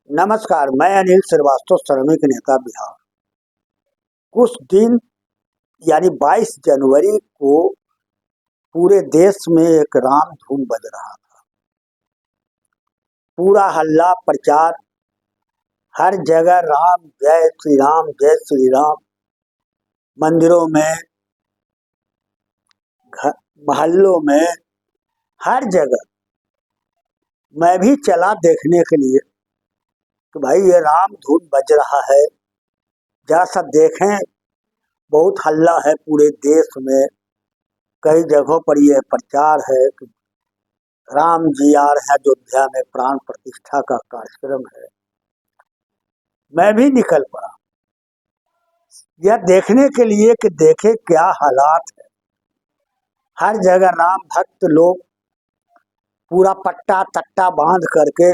नमस्कार, मैं अनिल श्रीवास्तव, श्रमिक नेता बिहार। कुछ दिन यानी 22 जनवरी को पूरे देश में एक राम धुन बज रहा था। पूरा हल्ला प्रचार, हर जगह राम, जय श्री राम, जय श्री राम। मंदिरों में, मोहल्लों में, हर जगह। मैं भी चला देखने के लिए कि भाई ये राम धुन बज रहा है, जरा सब देखें। बहुत हल्ला है पूरे देश में, कई जगहों पर यह प्रचार है कि राम जी आ रहे हैं अयोध्या में, प्राण प्रतिष्ठा का कार्यक्रम है। मैं भी निकल पड़ा यह देखने के लिए कि देखे क्या हालात है। हर जगह राम भक्त लोग पूरा पट्टा तट्टा बांध करके,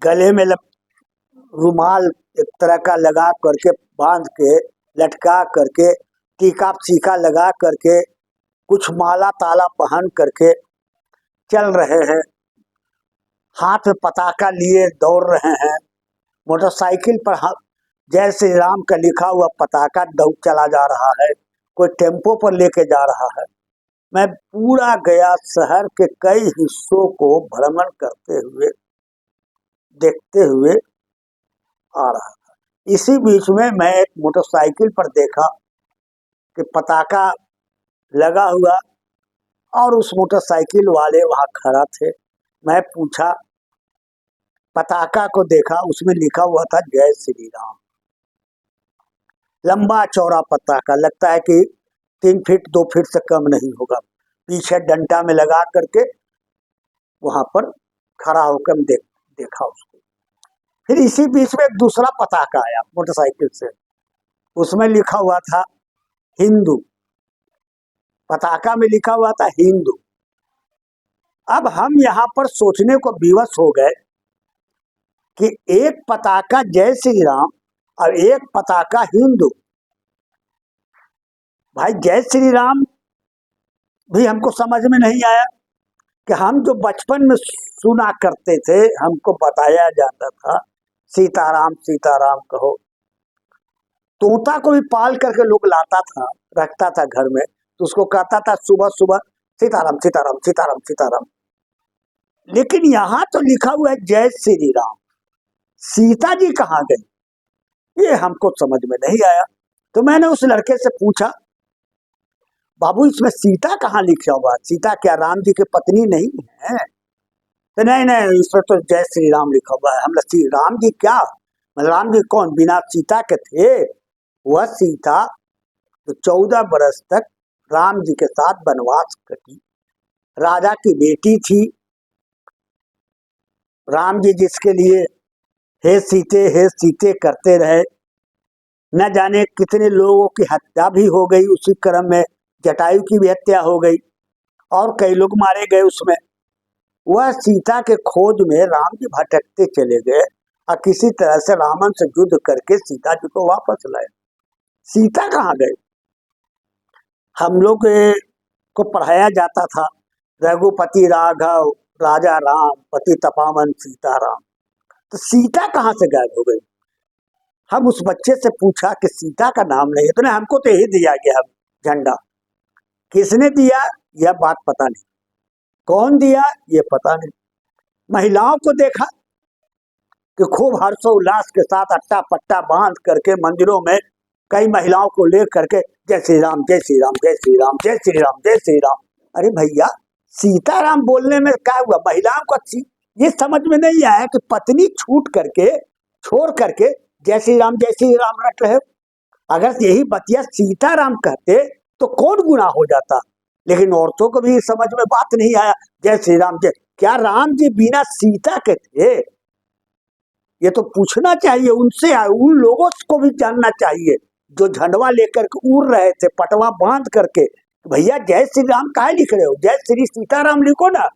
गले में रुमाल एक तरह का लगा करके, बांध के, लटका करके, टीका सीका लगा करके, कुछ माला ताला पहन करके चल रहे हैं। हाथ में पताका लिए दौड़ रहे हैं। मोटरसाइकिल पर जय श्री राम का लिखा हुआ पताका दौड़ चला जा रहा है। कोई टेम्पो पर लेके जा रहा है। मैं पूरा गया शहर के कई हिस्सों को भ्रमण करते हुए, देखते हुए आ रहा था। इसी बीच में मैं एक मोटरसाइकिल पर देखा कि पताका लगा हुआ और उस मोटरसाइकिल वाले वहां खड़ा थे। मैं पूछा, पताका को देखा, उसमें लिखा हुआ था जय श्री राम। लंबा चौड़ा पताका, लगता है कि 3 फीट 2 फीट से कम नहीं होगा। पीछे डंडा में लगा करके वहां पर खड़ा होकर देखा उसको। फिर इसी बीच में एक दूसरा पताका आया मोटरसाइकिल से, उसमें लिखा हुआ था हिंदू। पताका में लिखा हुआ था हिंदू। अब हम यहाँ पर सोचने को विवश हो गए कि एक पताका जय श्री राम और एक पताका हिंदू। भाई जय श्री राम भी हमको समझ में नहीं आया कि हम जो बचपन में सुना करते थे, हमको बताया जाता था सीताराम सीताराम कहो। तोता को भी पाल करके लोग लाता था, रखता था घर में, तो उसको कहता था सुबह सुबह सीताराम सीताराम सीताराम सीताराम। लेकिन यहाँ तो लिखा हुआ है जय श्री राम। सीता जी कहाँ गई, ये हमको समझ में नहीं आया। तो मैंने उस लड़के से पूछा, बाबू इसमें सीता कहाँ लिखा हुआ? सीता क्या राम जी की पत्नी नहीं है? तो नहीं नहीं, इसमें तो जय श्री राम लिखा हुआ है। हम श्री राम जी क्या, राम जी कौन, बिना सीता के थे? वह सीता तो 14 बरस तक राम जी के साथ वनवास कटी, राजा की बेटी थी। राम जी जिसके लिए हे सीते करते रहे, न जाने कितने लोगों की हत्या भी हो गई उसी क्रम में। जटायु की भी हत्या हो गई और कई लोग मारे गए उसमें। वह सीता के खोज में राम जी भटकते चले गए और किसी तरह से रावण से युद्ध करके सीता जी को वापस लाए। सीता कहाँ गए? हम लोग को पढ़ाया जाता था रघुपति राघव राजा राम, पति तपावन सीताराम। तो सीता कहाँ से गायब हो गई? हम उस बच्चे से पूछा कि सीता का नाम नहीं है, तो नहीं हमको तो यही दिया गया झंडा। किसने दिया यह बात पता नहीं, कौन दिया ये पता नहीं। महिलाओं को देखा कि खूब हर्षोल्लास के साथ अट्टा पट्टा बांध करके मंदिरों में कई महिलाओं को ले करके जय श्री राम जय श्री राम जय श्री राम जय श्री राम जय श्री राम। अरे भैया, सीताराम बोलने में क्या हुआ? महिलाओं को ये समझ में नहीं आया कि पत्नी छूट करके, छोड़ करके जय श्री राम रट रहे। अगर यही बतिया सीताराम कहते तो कौन गुनाह हो जाता। लेकिन औरतों को भी समझ में बात नहीं आया। जय श्री राम जय, क्या राम जी बिना सीता के थे? ये तो पूछना चाहिए उनसे, उन लोगों को भी जानना चाहिए जो झंडवा लेकर के उड़ रहे थे, पटवा बांध करके। भैया जय श्री राम काहे लिख रहे हो? जय श्री सीताराम लिखो ना।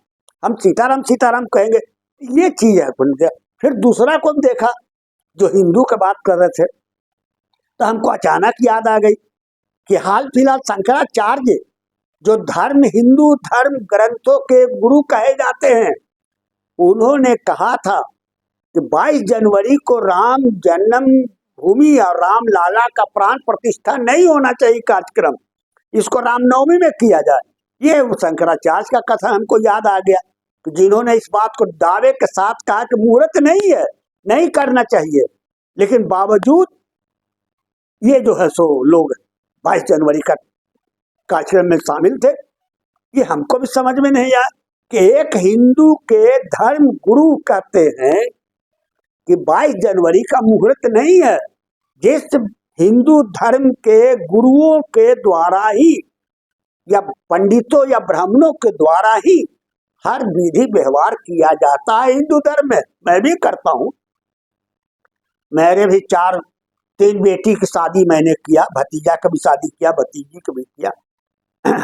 हम सीताराम सीताराम कहेंगे, ये चीज है। फिर दूसरा को देखा जो हिंदू की बात कर रहे थे, तो हमको अचानक याद आ गई कि हाल फिलहाल शंकराचार्य जो धर्म, हिंदू धर्म ग्रंथों के गुरु कहे जाते हैं, उन्होंने कहा था कि 22 जनवरी को राम जन्म भूमि और राम लाला का प्राण प्रतिष्ठा नहीं होना चाहिए कार्यक्रम, इसको रामनवमी में किया जाए। ये शंकराचार्य का कथन हमको याद आ गया कि जिन्होंने इस बात को दावे के साथ कहा कि मुहूर्त नहीं है, नहीं करना चाहिए, लेकिन बावजूद ये जो है सो लोग 22 जनवरी का कार्यक्रम में शामिल थे। ये हमको भी समझ में नहीं आया कि एक हिंदू के धर्म गुरु कहते हैं कि 22 जनवरी का मुहूर्त नहीं है। जिस हिंदू धर्म के गुरुओं के द्वारा ही या पंडितों या ब्राह्मणों के द्वारा ही हर विधि व्यवहार किया जाता है हिंदू धर्म में, मैं भी करता हूँ। मेरे भी 3 बेटी की शादी मैंने किया, भतीजा का भी शादी किया, भतीजी का भी किया।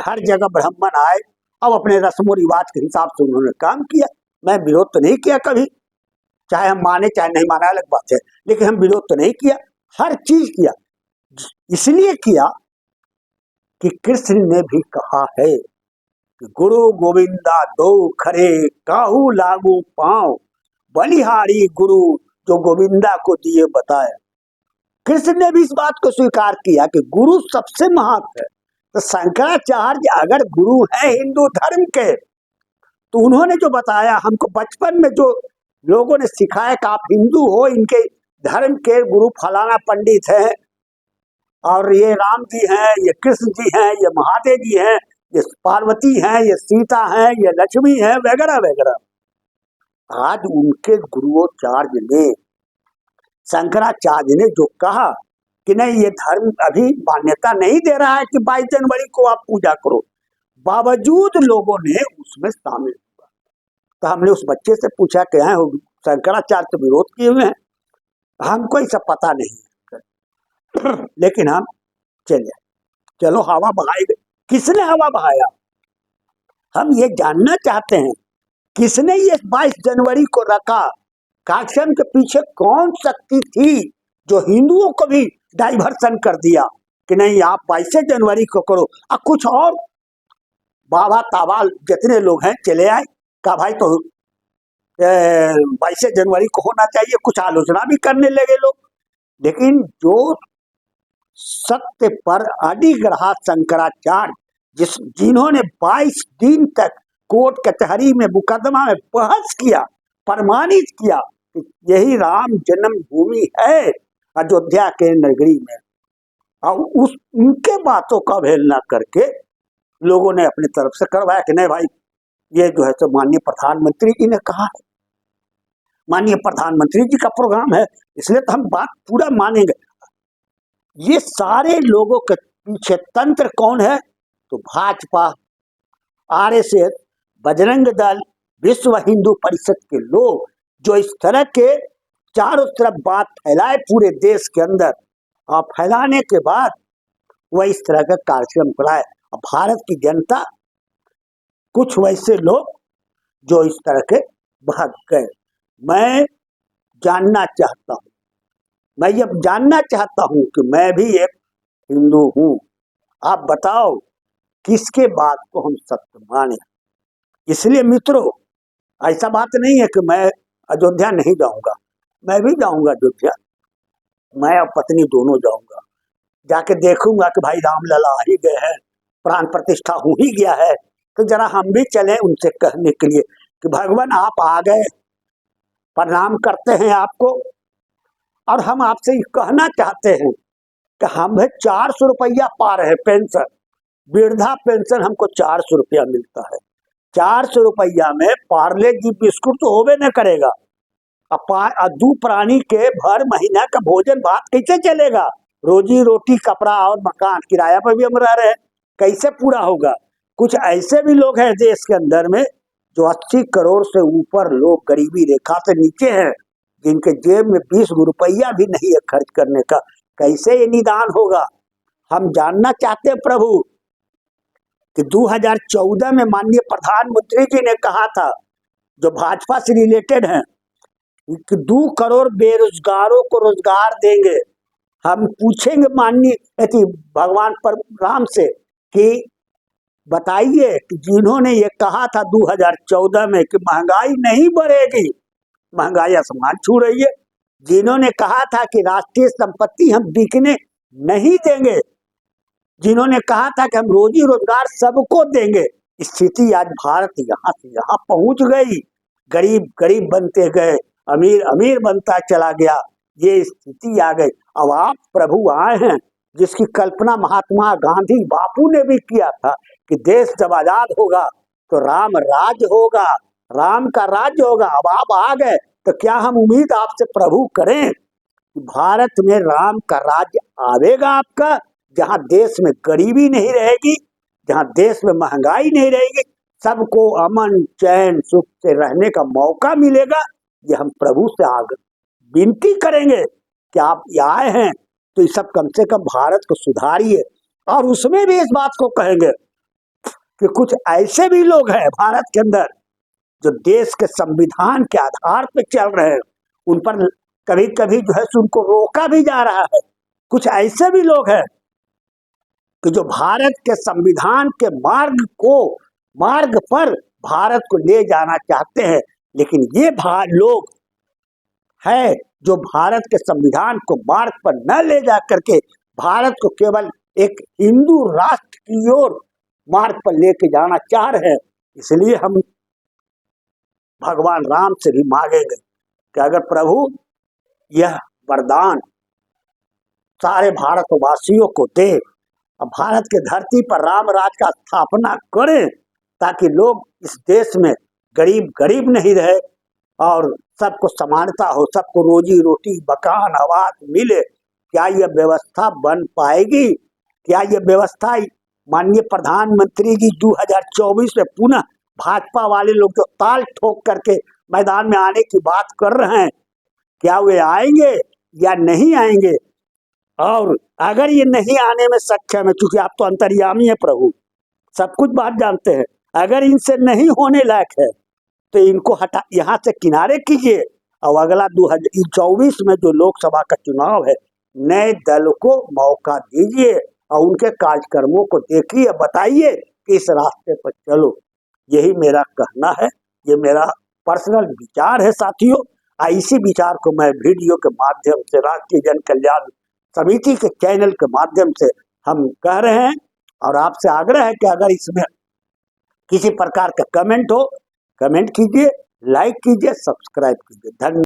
हर जगह ब्राह्मण आए, अब अपने रस्मों रिवाज के हिसाब से उन्होंने काम किया। मैं विरोध तो नहीं किया कभी, चाहे हम माने चाहे नहीं माने अलग बात है, लेकिन हम विरोध तो नहीं किया, हर चीज किया। इसलिए किया कि कृष्ण ने भी कहा है कि गुरु गोविंदा दो खरे काहू लागू पांव, बलिहारी गुरु जो गोविंदा को दिए बताए। कृष्ण ने भी इस बात को स्वीकार किया कि गुरु सबसे महान है। तो शंकराचार्य अगर गुरु है हिंदू धर्म के, तो उन्होंने जो बताया हमको बचपन में, जो लोगों ने सिखाया कि आप हिंदू हो, इनके धर्म के गुरु फलाना पंडित है, और ये राम जी हैं, ये कृष्ण जी हैं, ये महादेव जी हैं, ये पार्वती हैं, ये सीता हैं, ये लक्ष्मी हैं, वगैरह वगैरह। आज उनके गुरुओचार्य ने, शंकराचार्य ने जो कहा कि नहीं, ये धर्म अभी मान्यता नहीं दे रहा है कि 22 जनवरी को आप पूजा करो, बावजूद लोगों ने उसमें शामिल हुआ। तो हमने उस बच्चे से पूछा कि हैं शंकराचार्य तो विरोध किए हुए हैं, हमको ये सब पता नहीं लेकिन हम चलो हवा बहाई गई। किसने हवा बहाया? हम ये जानना चाहते हैं किसने ये 22 जनवरी को रखा, कार्यक्रम के पीछे कौन शक्ति थी जो हिंदुओं को भी डाइवर्सन कर दिया कि नहीं आप 22 जनवरी को करो। अब कुछ और बाबा ताबाल जितने लोग हैं चले आए, कहा भाई तो 22 जनवरी को होना चाहिए, कुछ आलोचना भी करने लगे लोग। लेकिन जो सत्य पर अडिग रहा शंकराचार्य, जिन्होंने 22 दिन तक कोर्ट कचहरी में मुकदमा में बहस किया, प्रमाणित किया कि यही राम जन्मभूमि है अयोध्या के नगरी में, और उनके बातों का अवहेलना करके लोगों ने अपनी तरफ से करवाया कि नहीं भाई ये जो है तो माननीय प्रधानमंत्री जी ने कहा है, माननीय प्रधानमंत्री जी का प्रोग्राम है, इसलिए तो हम बात पूरा मानेंगे। ये सारे लोगों के पीछे तंत्र कौन है? तो भाजपा, आरएसएस, बजरंग दल, विश्व हिंदू परिषद के लोग, जो इस तरह के चारों तरफ बात फैलाए पूरे देश के अंदर, और फैलाने के बाद वह इस तरह का कार्यक्रम कराए। और भारत की जनता, कुछ वैसे लोग जो इस तरह के भाग गए। मैं जानना चाहता हूँ, मैं ये जानना चाहता हूँ कि मैं भी एक हिंदू हूँ, आप बताओ किसके बात को हम सत्य माने। इसलिए मित्रों, ऐसा बात नहीं है कि मैं अयोध्या नहीं जाऊंगा, मैं भी जाऊंगा अयोध्या, मैं और पत्नी दोनों जाऊंगा, जाके देखूंगा कि भाई रामलला आ ही गए हैं, प्राण प्रतिष्ठा हो ही गया है, तो जरा हम भी चले उनसे कहने के लिए कि भगवान आप आ गए, प्रणाम करते हैं आपको, और हम आपसे कहना चाहते हैं कि हमें 400 रुपया पा रहे पेंशन, वृद्धा पेंशन हमको 400 रुपया मिलता है। 400 रुपया में पार्ले जी बिस्कुट तो होबे न करेगा, दू प्राणी के भर महीना का भोजन भात कैसे चलेगा? रोजी रोटी, कपड़ा और मकान, किराया पर भी हम रह रहे हैं, कैसे पूरा होगा? कुछ ऐसे भी लोग हैं देश के अंदर में जो 80 करोड़ से ऊपर लोग गरीबी रेखा से नीचे हैं, जिनके जेब में 20 रुपया भी नहीं है खर्च करने का। कैसे ये निदान होगा? हम जानना चाहते हैं प्रभु कि 2014 में माननीय प्रधानमंत्री जी ने कहा था, जो भाजपा से रिलेटेड हैं, कि 2 करोड़ बेरोजगारों को रोजगार देंगे। हम पूछेंगे माननीय भगवान पर राम से कि बताइए कि जिन्होंने ये कहा था 2014 में कि महंगाई नहीं बढ़ेगी, महंगाई आसमान छू रही है। जिन्होंने कहा था कि राष्ट्रीय संपत्ति हम बिकने नहीं देंगे, जिन्होंने कहा था कि हम रोजी रोजगार सबको देंगे, स्थिति आज भारत यहाँ से यहाँ पहुंच गई। गरीब गरीब बनते गए, अमीर अमीर बनता चला गया, ये स्थिति आ गई। अब आप प्रभु आए हैं जिसकी कल्पना महात्मा गांधी बापू ने भी किया था कि देश जब आजाद होगा तो राम राज होगा, राम का राज्य होगा। अब आप आ गए तो क्या हम उम्मीद आपसे प्रभु करें कि भारत में राम का राज्य आवेगा आपका, जहां देश में गरीबी नहीं रहेगी, जहां देश में महंगाई नहीं रहेगी, सबको अमन चैन सुख से रहने का मौका मिलेगा। ये हम प्रभु से आगे विनती करेंगे कि आप आए हैं तो ये सब कम से कम भारत को सुधारिए। और उसमें भी इस बात को कहेंगे कि कुछ ऐसे भी लोग हैं भारत के अंदर जो देश के संविधान के आधार पर चल रहे हैं, उन पर कभी कभी जो है उनको रोका भी जा रहा है। कुछ ऐसे भी लोग हैं कि जो भारत के संविधान के मार्ग पर भारत को ले जाना चाहते हैं, लेकिन ये लोग है जो भारत के संविधान को मार्ग पर न ले जा करके भारत को केवल एक हिंदू राष्ट्र की ओर मार्ग पर लेके जाना चाह रहे हैं। इसलिए हम भगवान राम से भी मांगेंगे कि अगर प्रभु यह वरदान सारे भारतवासियों को दे, अब भारत के धरती पर राम राज का स्थापना करें, ताकि लोग इस देश में गरीब गरीब नहीं रहे और सबको समानता हो, सबको रोजी रोटी मकान आवास मिले। क्या यह व्यवस्था बन पाएगी? क्या यह व्यवस्था माननीय प्रधानमंत्री जी 2024 में पुनः भाजपा वाले लोग जो ताल ठोक करके मैदान में आने की बात कर रहे हैं, क्या वे आएंगे या नहीं आएंगे? और अगर ये नहीं आने में सक्षम है, क्योंकि आप तो अंतर्यामी है प्रभु, सब कुछ बात जानते हैं, अगर इनसे नहीं होने लायक है तो इनको हटा यहाँ से किनारे कीजिए। और अगला 2024 में जो लोकसभा का चुनाव है, नए दल को मौका दीजिए और उनके कार्यक्रमों को देखिए, बताइए कि इस रास्ते पर चलो। यही मेरा कहना है, ये मेरा पर्सनल विचार है साथियों। इसी विचार को मैं वीडियो के माध्यम से राष्ट्रीय जन कल्याण समिति के चैनल के माध्यम से हम कह रहे हैं। और आपसे आग्रह है कि अगर इसमें किसी प्रकार का कमेंट हो, कमेंट कीजिए, लाइक कीजिए, सब्सक्राइब कीजिए। धन्यवाद।